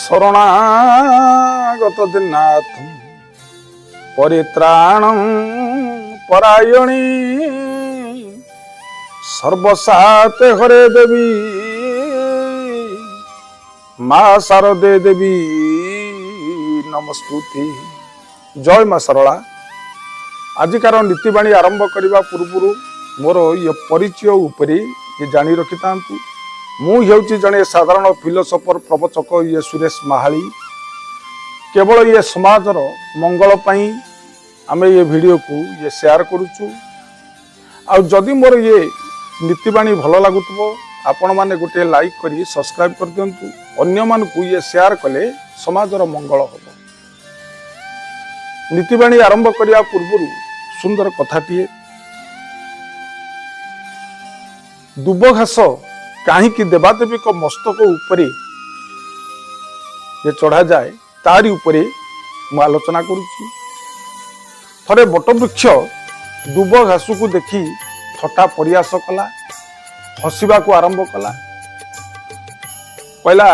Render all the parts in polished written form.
শরণাগত দীনাথ পরিত্রাণং পরায়ণী সর্বসাতে হরে দেবী মা শারদে দেবী নমস্তুতি। জয় মা सरला। आजिकार नीतिवाणी आरंभ करने पूर्व मोर ये परिचय उपरे ये जानी रखि था। मुझे जड़े साधारण फिलोसोफर प्रवचक ये सुरेश महाली। केवल ये समाजर मंगल आम ये वीडियो को ये शेयर करुचु। आदि मोर ये नीतिवाणी भल लगुव आपण मैंने गोटे लाइक करी सब्सक्राइब कर दिंतु। अन्य मान को ये शेयर कले समाजर मंगल हम। नीतिवाणी आरंभ करने पूर्व सुंदर कथाटीए। दुब घास कहीं देवादेवी को मस्तक उपरे ये चढ़ा जाए तारी उपरे मु आलोचना करुच्ची। थरे बटवृक्ष दुब घास को देखी थटा परिहास कला, हसवा को आरंभ कला। कहला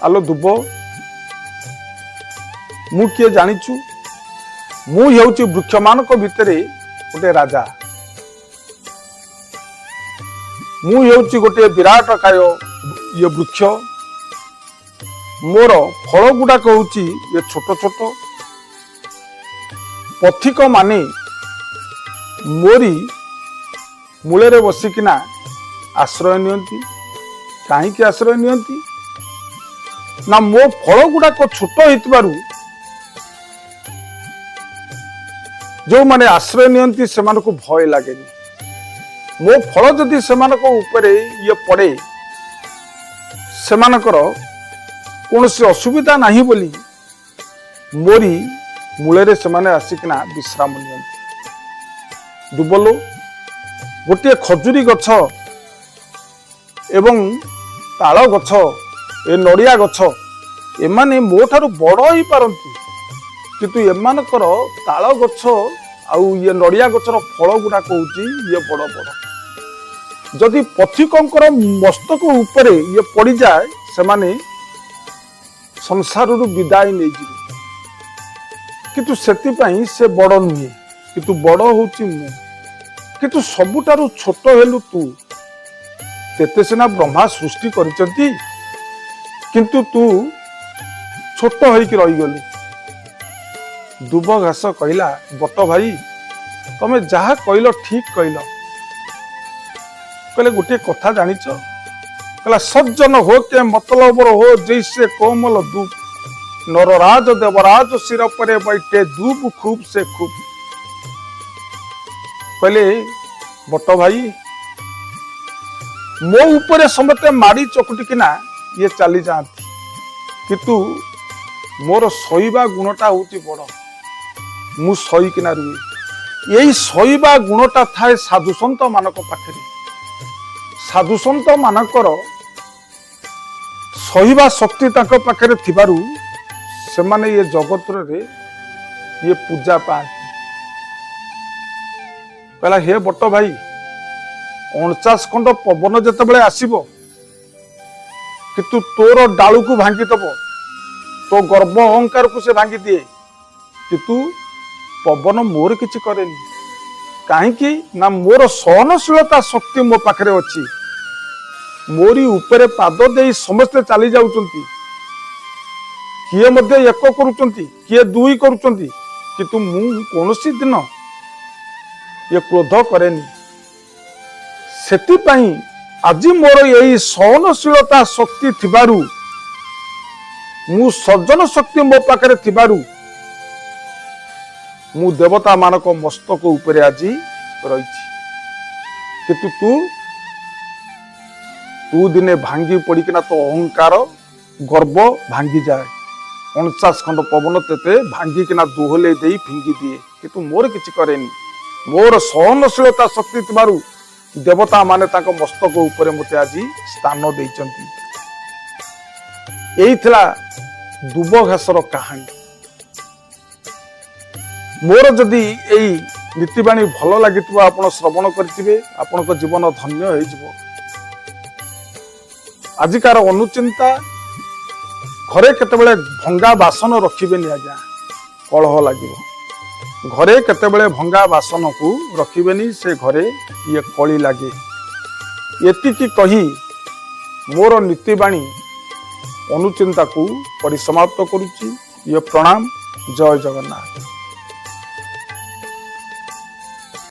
आलो दुब मु किए जानिछु, मु हेउची वृक्ष मानक भितरे गोटे राजा। मु हेउची गोटे विराट काय ये वृक्ष। मोर फल गुड़ाक होउची ये छोट छोट। पथिक माने मोरी मूले बसिकिना आश्रय नियंती। कहीं आश्रय नियंती ना मो फल गुड़ाक छोट होइतबारु जो माने आश्रय नियंती से को भय लगे। मो फल जदि से ऊपरे ये पड़े से कौन सी असुविधा नहीं बोली मोरी मूले से आसिकिना विश्राम नियंती। दुबलो गोटे खजुरी गछ एवं ताल गछ ए नड़िया गछ एमाने मो ठारू बड़ ही पारंती, किंतु एमानकर ताल गछ आउ ये नड़िया गछर फल गुड़ाक होउची ये बड़ बड़। जदि पथिकंकर मस्तक उपरे ये पड़ जाए से माने संसार विदाय नहीं जीवे। किंतु सेतिपाई से बड़ नुहे, किंतु बड़ होउची मु। किंतु सबुठारु छोट हेलु तू। तेते सिना ब्रह्मा सृष्टि करिसंती, किंतु तू छोट होइकी रही गलु। दुब घास कहला बट भाई तमें जहा कहल ठीक कहल। कहले गोटे कथा जानिच, कहला सज्जन हो के मतलबर हो जैसे कोमल दूब, नरराज देवराज सिर पर बैठे दूब खूब से खूब। कहले बट भाई मो ऊपर समते माड़ी चकुटिकिना ये चली जाती, किंतु मोर सहीबा गुणटा होती बड़। मु सहीकिना रुए। यही सहीबा गुणटा थाए साधुसंत मानक पाखे। साधुसंत मानकर सहीबा शक्ति तांको पाखे थिबारु से माने ये जगत रे ये पूजा पाती। कहला हे बट भाई 49 खंड पवन जेतेबेले आसीबो किंतु तोर डालू को भांगी दब, तो गर्व अहंकार को से भांगी दिए, किंतु पवन मोर किछि करेनी। कहीं ना मोर सहनशीलता शक्ति मो पाखरे अच्छी। मोरी उपरे पाद दे समस्ते चली जाउचंती, किए मध्य एक करुचंती, किए दुई करुचंती, किंतु मु कोनोसी दिन ये क्रोध करेनी। सेतिपाई आज मोर यही सहनशीलता शक्ति थिबारु, मु सज्जन शक्ति मो पाखरे थिबारु मु देवता मानक मस्तक उपरे आज रही। किंतु तू दिने भांगी पड़िकिना तो अहंकार गर्व भांगी जाए। 49 खंड पवन तेते भांगिकिना दुहले दे फिंगी दिए, किंतु मोर किछि करेनी। मोर सहनशीलता शक्ति थिबारु देवता माने ताको मस्तक उपरे मते आज स्थान देइचंती। एई थिला दुब घासर कहानी। मोर जदि यही नीतिवाणी भल लगी आपण श्रवण करेंगे आपण जीवन धन्य हो। आजिकार अनुचिंता ଘରେ କେତେବେଳେ ଭଙ୍ଗା ବାସନ ରଖିବେନି ଆଜ୍ଞା, କଳହ ଲାଗିବ। ଘରେ କେତେବେଳେ ଭଙ୍ଗା ବାସନକୁ ରଖିବେନି, ସେ ଘରେ ଇଏ କଳି ଲାଗେ। ଏତିକି କହି ମୋର ନୀତିବାଣୀ ଅନୁଚିନ୍ତାକୁ ପରିସମାପ୍ତ କରୁଛି। ଇଏ ପ୍ରଣାମ। ଜୟ ଜଗନ୍ନାଥ।